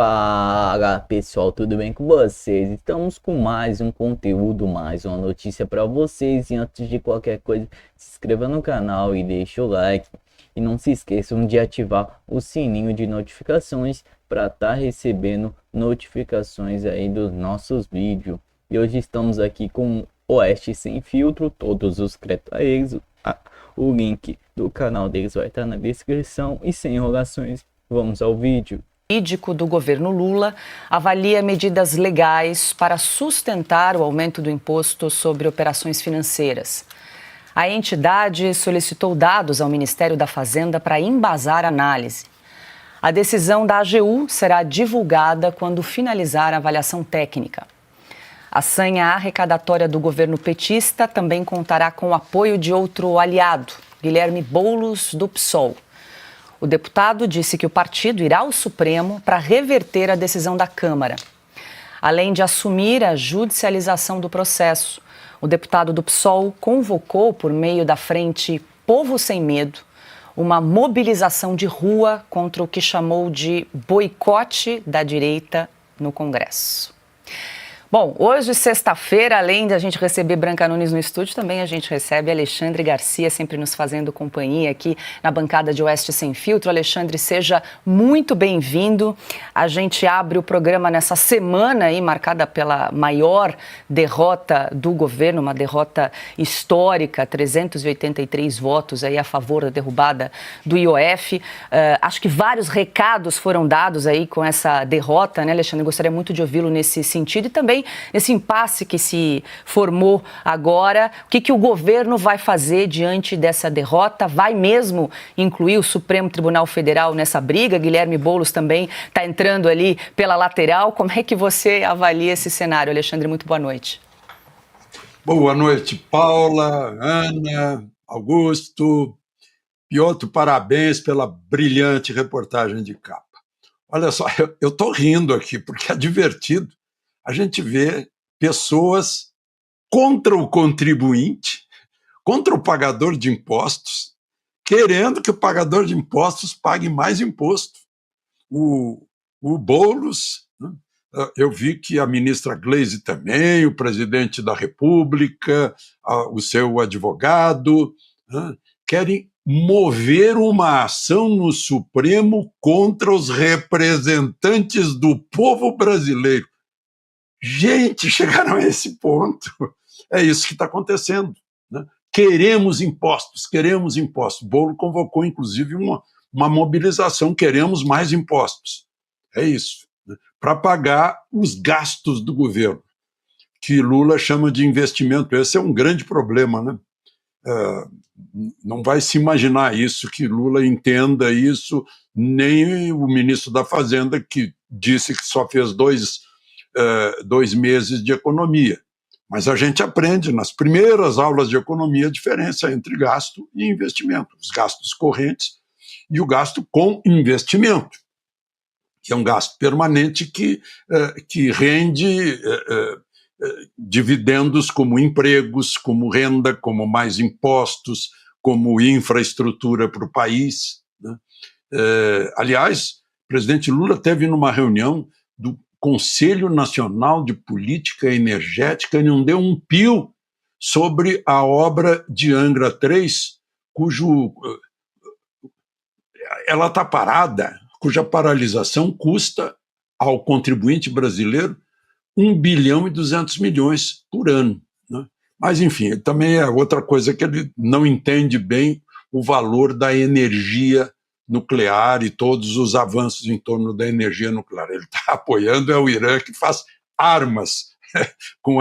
Fala pessoal, tudo bem com vocês? Estamos com mais um conteúdo, mais uma notícia para vocês. E antes de qualquer coisa, se inscreva no canal e deixe o like. E não se esqueçam de ativar o sininho de notificações para estar recebendo notificações aí dos nossos vídeos. E hoje estamos aqui com o Oeste Sem Filtro, todos os créditos a eles. O link do canal deles vai estar na descrição. E sem enrolações, vamos ao vídeo. O jurídico do governo Lula avalia medidas legais para sustentar o aumento do imposto sobre operações financeiras. A entidade solicitou dados ao Ministério da Fazenda para embasar a análise. A decisão da AGU será divulgada quando finalizar a avaliação técnica. A sanha arrecadatória do governo petista também contará com o apoio de outro aliado, Guilherme Boulos, do PSOL. O deputado disse que o partido irá ao Supremo para reverter a decisão da Câmara. Além de assumir a judicialização do processo, o deputado do PSOL convocou, por meio da frente Povo Sem Medo, uma mobilização de rua contra o que chamou de boicote da direita no Congresso. Bom, hoje, sexta-feira, além de a gente receber Branca Nunes no estúdio, também a gente recebe Alexandre Garcia, sempre nos fazendo companhia aqui na bancada de Oeste Sem Filtro. Alexandre, seja muito bem-vindo. A gente abre o programa nessa semana aí, marcada pela maior derrota do governo, uma derrota histórica, 383 votos aí a favor da derrubada do IOF. Acho que vários recados foram dados aí com essa derrota, né, Alexandre? Gostaria muito de ouvi-lo nesse sentido e também esse impasse que se formou agora. O que o governo vai fazer diante dessa derrota? Vai mesmo incluir o Supremo Tribunal Federal nessa briga? Guilherme Boulos também está entrando ali pela lateral. Como é que você avalia esse cenário, Alexandre? Muito boa noite. Boa noite, Paula, Ana, Augusto. Piotr, parabéns pela brilhante reportagem de capa. Olha só, eu estou rindo aqui porque é divertido a gente vê pessoas contra o contribuinte, contra o pagador de impostos, querendo que o pagador de impostos pague mais imposto. O Boulos, né? Eu vi que a ministra Gleisi também, o presidente da República, o seu advogado, né, querem mover uma ação no Supremo contra os representantes do povo brasileiro. Gente, chegaram a esse ponto. É isso que está acontecendo, né? Queremos impostos, queremos impostos. Boulos convocou, inclusive, uma mobilização, queremos mais impostos. É isso, né? Para pagar os gastos do governo, que Lula chama de investimento. Esse é um grande problema, né? Não vai se imaginar isso, que Lula entenda isso, nem o ministro da Fazenda, que disse que só fez 2 meses de economia. Mas a gente aprende nas primeiras aulas de economia a diferença entre gasto e investimento, os gastos correntes e o gasto com investimento, que é um gasto permanente que rende dividendos como empregos, como renda, como mais impostos, como infraestrutura para o país, né? Aliás, o presidente Lula teve numa reunião do Conselho Nacional de Política Energética e não deu um pio sobre a obra de Angra 3, ela está parada, cuja paralisação custa ao contribuinte brasileiro 1 bilhão e 200 milhões por ano, né? Mas, enfim, também é outra coisa que ele não entende bem o valor da energia nuclear e todos os avanços em torno da energia nuclear. Ele está apoiando o Irã, que faz armas com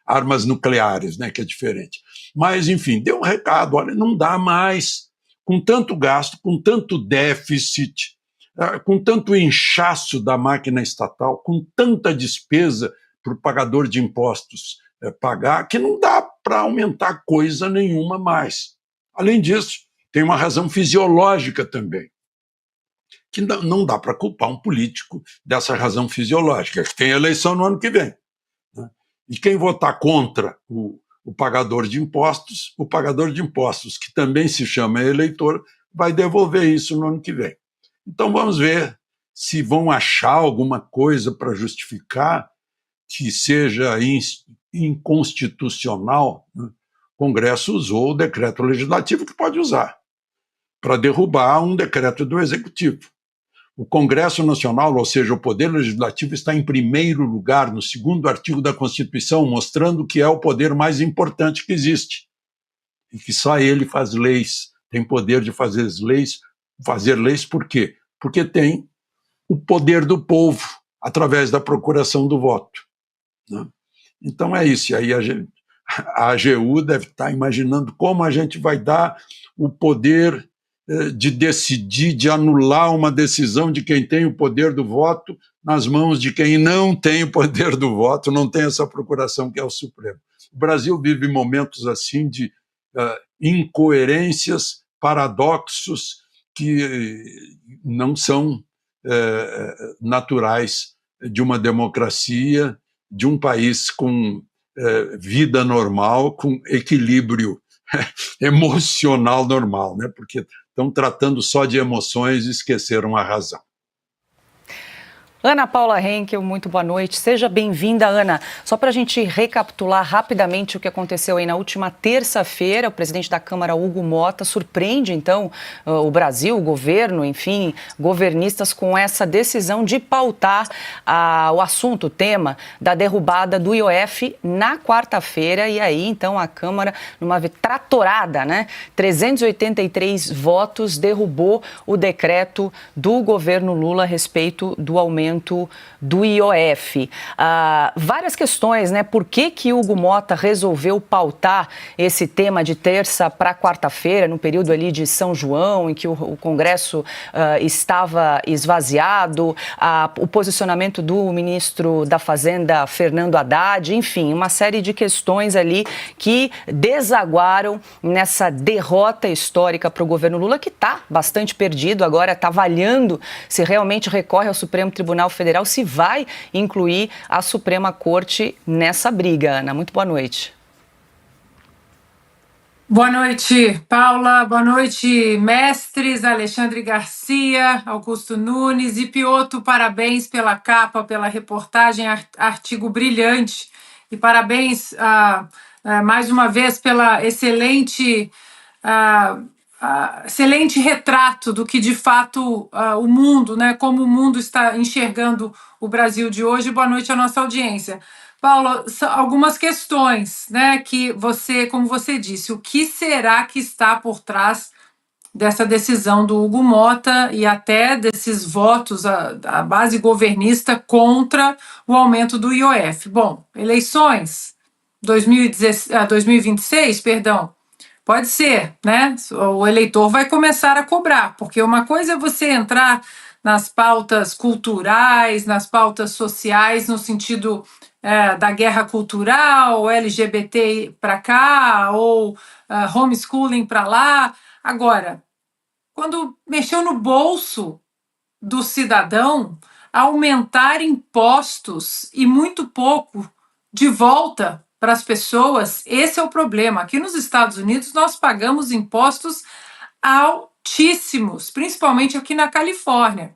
armas nucleares, né, que é diferente. Mas, enfim, deu um recado, olha, não dá mais, com tanto gasto, com tanto déficit, com tanto inchaço da máquina estatal, com tanta despesa para o pagador de impostos pagar, que não dá para aumentar coisa nenhuma mais. Além disso, tem uma razão fisiológica também, que não dá para culpar um político dessa razão fisiológica, que tem eleição no ano que vem, né? E quem votar contra o pagador de impostos, que também se chama eleitor, vai devolver isso no ano que vem. Então vamos ver se vão achar alguma coisa para justificar que seja inconstitucional, né? O Congresso usou o decreto legislativo, que pode usar, para derrubar um decreto do Executivo. O Congresso Nacional, ou seja, o Poder Legislativo, está em primeiro lugar no 2º artigo da Constituição, mostrando que é o poder mais importante que existe. E que só ele faz leis, tem poder de fazer leis. Fazer leis por quê? Porque tem o poder do povo, através da procuração do voto, né? Então é isso. E aí a AGU deve estar imaginando como a gente vai dar o poder de decidir, de anular uma decisão de quem tem o poder do voto nas mãos de quem não tem o poder do voto, não tem essa procuração que é o Supremo. O Brasil vive momentos assim de incoerências, paradoxos que não são naturais de uma democracia, de um país com vida normal, com equilíbrio emocional normal, né? Porque estão tratando só de emoções e esqueceram a razão. Ana Paula Henkel, muito boa noite. Seja bem-vinda, Ana. Só para a gente recapitular rapidamente o que aconteceu aí na última terça-feira, o presidente da Câmara, Hugo Motta, surpreende, então, o Brasil, o governo, enfim, governistas com essa decisão de pautar o assunto, o tema da derrubada do IOF na quarta-feira. E aí, então, a Câmara, numa tratorada, né? 383 votos, derrubou o decreto do governo Lula a respeito do aumento do IOF. Várias questões, né? Por que Hugo Motta resolveu pautar esse tema de terça para quarta-feira, no período ali de São João, em que o Congresso estava esvaziado, o posicionamento do ministro da Fazenda, Fernando Haddad, enfim, uma série de questões ali que desaguaram nessa derrota histórica para o governo Lula, que está bastante perdido agora, está avaliando se realmente recorre ao Supremo Tribunal Federal, se vai incluir a Suprema Corte nessa briga. Ana, muito boa noite. Boa noite, Paula. Boa noite, mestres Alexandre Garcia, Augusto Nunes e Piotto. Parabéns pela capa, pela reportagem, artigo brilhante. E parabéns mais uma vez pela excelente retrato do que de fato o mundo, né, como o mundo está enxergando o Brasil de hoje. Boa noite à nossa audiência. Paulo, algumas questões, né, que você, como você disse, o que será que está por trás dessa decisão do Hugo Motta e até desses votos a base governista contra o aumento do IOF? Bom, eleições 2026, perdão, pode ser, né? O eleitor vai começar a cobrar, porque uma coisa é você entrar nas pautas culturais, nas pautas sociais, no sentido da guerra cultural, LGBT para cá, ou homeschooling para lá. Agora, quando mexeu no bolso do cidadão, aumentar impostos e muito pouco de volta para as pessoas, esse é o problema. Aqui nos Estados Unidos, nós pagamos impostos altíssimos, principalmente aqui na Califórnia.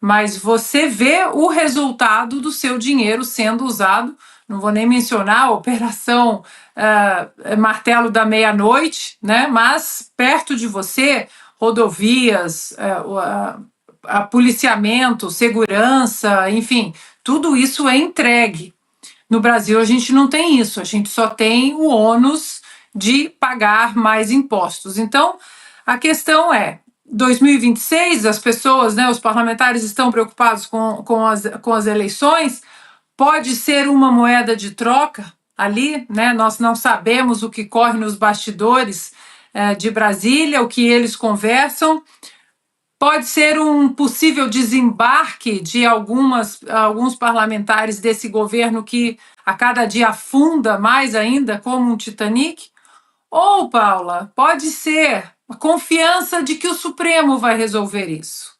Mas você vê o resultado do seu dinheiro sendo usado. Não vou nem mencionar a operação Martelo da Meia-Noite, né? Mas perto de você, rodovias, policiamento, segurança, enfim, tudo isso é entregue. No Brasil, a gente não tem isso, a gente só tem o ônus de pagar mais impostos. Então, a questão é, 2026, as pessoas, né, os parlamentares estão preocupados com as eleições, pode ser uma moeda de troca ali, né? Nós não sabemos o que corre nos bastidores de Brasília, o que eles conversam. Pode ser um possível desembarque de alguns parlamentares desse governo que a cada dia afunda mais ainda, como um Titanic. Ou, Paula, pode ser a confiança de que o Supremo vai resolver isso.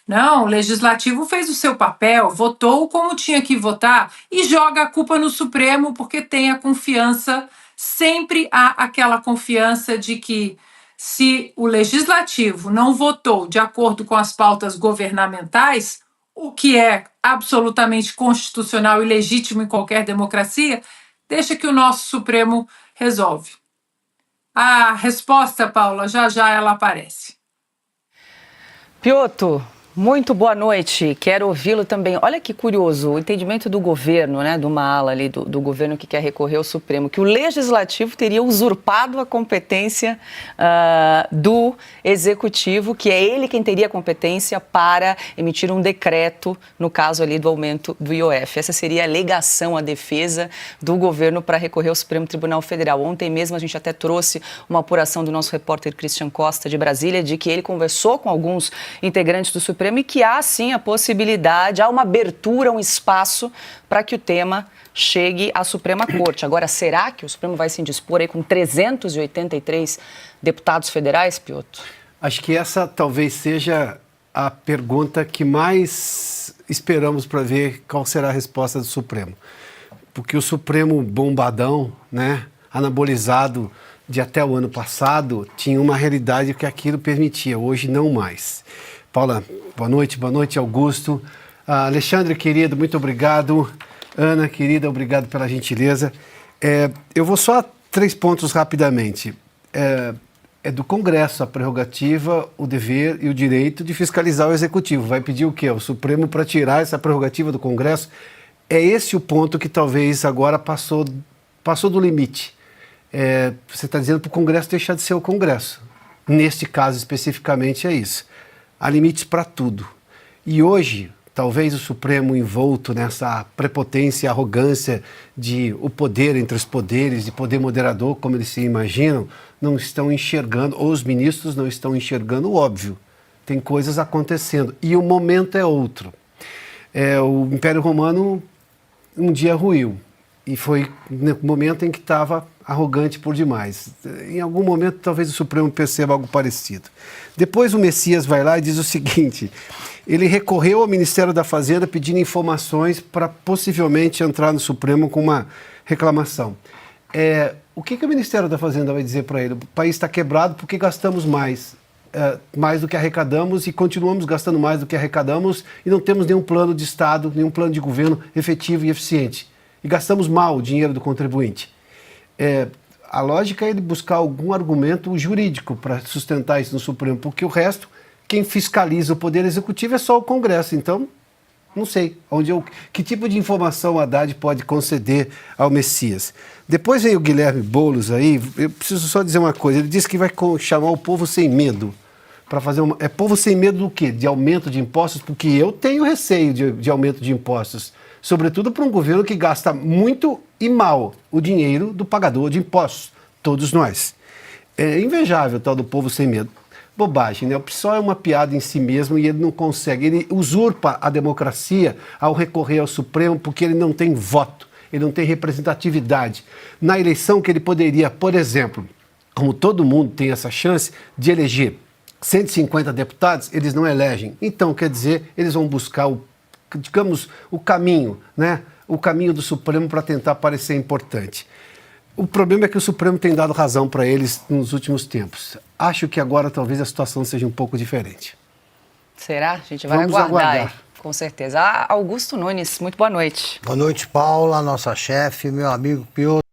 Não, o Legislativo fez o seu papel, votou como tinha que votar e joga a culpa no Supremo porque tem a confiança, sempre há aquela confiança de que se o Legislativo não votou de acordo com as pautas governamentais, o que é absolutamente constitucional e legítimo em qualquer democracia, deixa que o nosso Supremo resolve. A resposta, Paula, já já ela aparece. Piotr, muito boa noite. Quero ouvi-lo também. Olha que curioso, o entendimento do governo, né, de uma ala ali do governo que quer recorrer ao Supremo, que o Legislativo teria usurpado a competência do Executivo, que é ele quem teria a competência para emitir um decreto, no caso ali do aumento do IOF. Essa seria a alegação, a defesa do governo para recorrer ao Supremo Tribunal Federal. Ontem mesmo a gente até trouxe uma apuração do nosso repórter Christian Costa, de Brasília, de que ele conversou com alguns integrantes do Supremo e que há sim a possibilidade, há uma abertura, um espaço para que o tema chegue à Suprema Corte. Agora, será que o Supremo vai se indispor aí com 383 deputados federais, Piotr? Acho que essa talvez seja a pergunta que mais esperamos para ver qual será a resposta do Supremo. Porque o Supremo bombadão, né, anabolizado de até o ano passado, tinha uma realidade que aquilo permitia, hoje não mais. Paula, boa noite, Augusto. Alexandre, querido, muito obrigado. Ana, querida, obrigado pela gentileza. Eu vou só a 3 pontos rapidamente. É do Congresso a prerrogativa, o dever e o direito de fiscalizar o Executivo. Vai pedir o quê? O Supremo para tirar essa prerrogativa do Congresso? É esse o ponto que talvez agora passou do limite. Você está dizendo para o Congresso deixar de ser o Congresso. Neste caso especificamente é isso. Há limites para tudo. E hoje, talvez o Supremo envolto nessa prepotência e arrogância de o poder entre os poderes, de poder moderador, como eles se imaginam, não estão enxergando, ou os ministros não estão enxergando o óbvio. Tem coisas acontecendo. E o momento é outro. O Império Romano um dia ruiu. E foi no momento em que estava arrogante por demais. Em algum momento, talvez o Supremo perceba algo parecido. Depois o Messias vai lá e diz o seguinte: ele recorreu ao Ministério da Fazenda pedindo informações para possivelmente entrar no Supremo com uma reclamação. O que o Ministério da Fazenda vai dizer para ele? O país está quebrado porque gastamos mais do que arrecadamos e continuamos gastando mais do que arrecadamos e não temos nenhum plano de Estado, nenhum plano de governo efetivo e eficiente. E gastamos mal o dinheiro do contribuinte. A lógica é ele buscar algum argumento jurídico para sustentar isso no Supremo, porque o resto, quem fiscaliza o Poder Executivo é só o Congresso. Então, não sei que tipo de informação o Haddad pode conceder ao Messias. Depois vem o Guilherme Boulos aí, eu preciso só dizer uma coisa, ele disse que vai chamar o povo sem medo. Para fazer povo sem medo do quê? De aumento de impostos? Porque eu tenho receio de aumento de impostos. Sobretudo para um governo que gasta muito e mal o dinheiro do pagador de impostos, todos nós. É invejável o tal do povo sem medo. Bobagem, né? O PSOL é uma piada em si mesmo e ele não consegue, ele usurpa a democracia ao recorrer ao Supremo porque ele não tem voto, ele não tem representatividade. Na eleição que ele poderia, por exemplo, como todo mundo tem essa chance de eleger 150 deputados, eles não elegem. Então, quer dizer, eles vão buscar o caminho, né? O caminho do Supremo para tentar parecer importante. O problema é que o Supremo tem dado razão para eles nos últimos tempos. Acho que agora talvez a situação seja um pouco diferente. Será? A gente vai Vamos aguardar. aguardar. Com certeza. Augusto Nunes, muito boa noite. Boa noite, Paula, nossa chefe, meu amigo Piotr.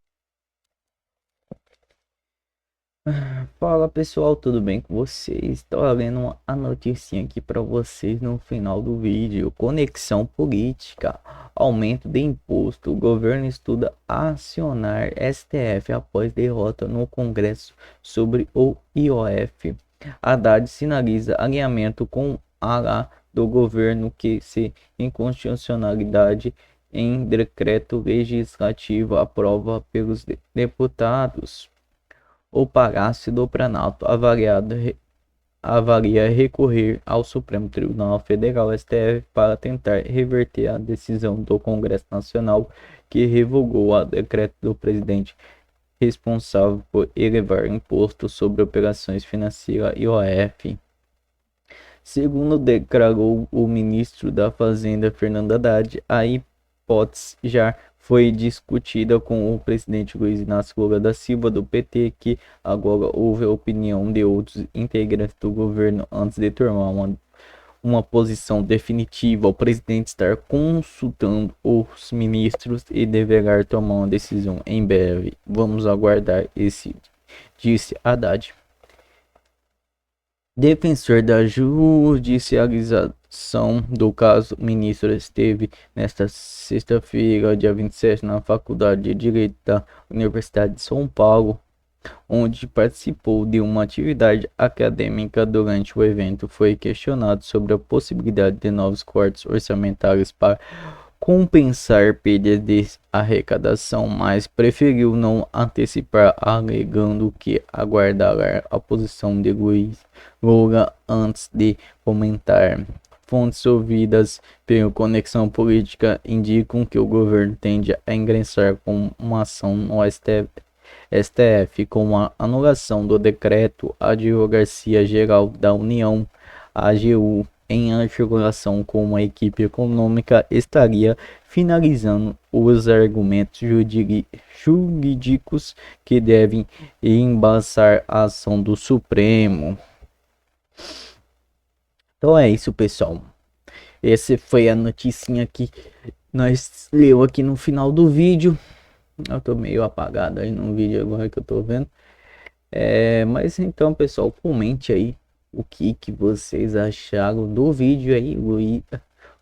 Fala pessoal, tudo bem com vocês? Estou lendo a notícia aqui para vocês no final do vídeo. Conexão política, aumento de imposto. O governo estuda acionar STF após derrota no Congresso sobre o IOF. Haddad sinaliza alinhamento com ala do governo que se inconstitucionalidade em decreto legislativo aprova pelos deputados. O Palácio do Planalto avalia recorrer ao Supremo Tribunal Federal STF para tentar reverter a decisão do Congresso Nacional que revogou o decreto do presidente responsável por elevar imposto sobre operações financeiras IOF. Segundo declarou o ministro da Fazenda Fernando Haddad, a hipótese já foi discutida com o presidente Luiz Inácio Lula da Silva, do PT, que agora houve a opinião de outros integrantes do governo antes de tomar uma posição definitiva, o presidente estar consultando os ministros e deverá tomar uma decisão em breve. Vamos aguardar esse, disse Haddad. Defensor da judicialização do caso, o ministro esteve nesta sexta-feira, dia 27, na Faculdade de Direito da Universidade de São Paulo, onde participou de uma atividade acadêmica. Durante o evento, foi questionado sobre a possibilidade de novos cortes orçamentários para compensar perdas de arrecadação, mas preferiu não antecipar, alegando que aguardará a posição de Luiz Lula antes de comentar. Fontes ouvidas pela Conexão Política indicam que o governo tende a ingressar com uma ação no STF com a anulação do decreto. A Advocacia Geral da União, AGU, em articulação com uma equipe econômica, estaria finalizando os argumentos jurídicos que devem embasar a ação do Supremo. Então é isso, pessoal. Essa foi a noticinha que nós leu aqui no final do vídeo. Eu tô meio apagado aí no vídeo agora que eu tô vendo. Mas então, pessoal, comente aí o que vocês acharam do vídeo aí.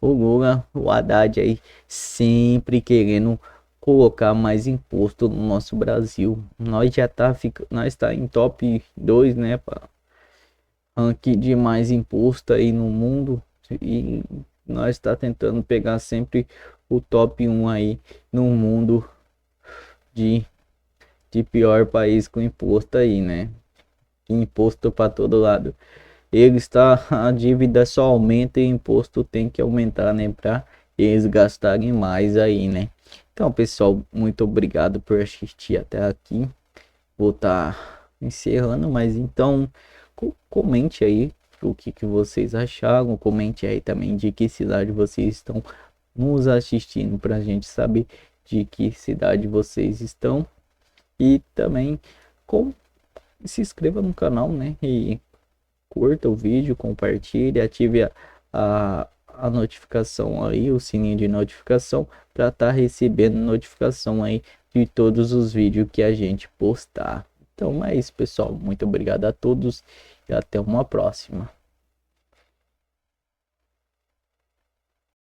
O Lula, o Haddad aí sempre querendo colocar mais imposto no nosso Brasil. Nós tá em top 2, né, para ranking de mais imposto aí no mundo, e nós tá tentando pegar sempre o top 1 aí no mundo de pior país com imposto aí, né? Imposto para todo lado. A dívida só aumenta e o imposto tem que aumentar, né? Para eles gastarem mais aí, né? Então, pessoal, muito obrigado por assistir até aqui. Vou estar encerrando, mas então comente aí o que vocês acharam. Comente aí também de que cidade vocês estão nos assistindo, para a gente saber de que cidade vocês estão. E também se inscreva no canal, né? E curta o vídeo, compartilhe, ative a notificação aí, o sininho de notificação, para estar recebendo notificação aí de todos os vídeos que a gente postar. Então é isso, pessoal. Muito obrigado a todos e até uma próxima.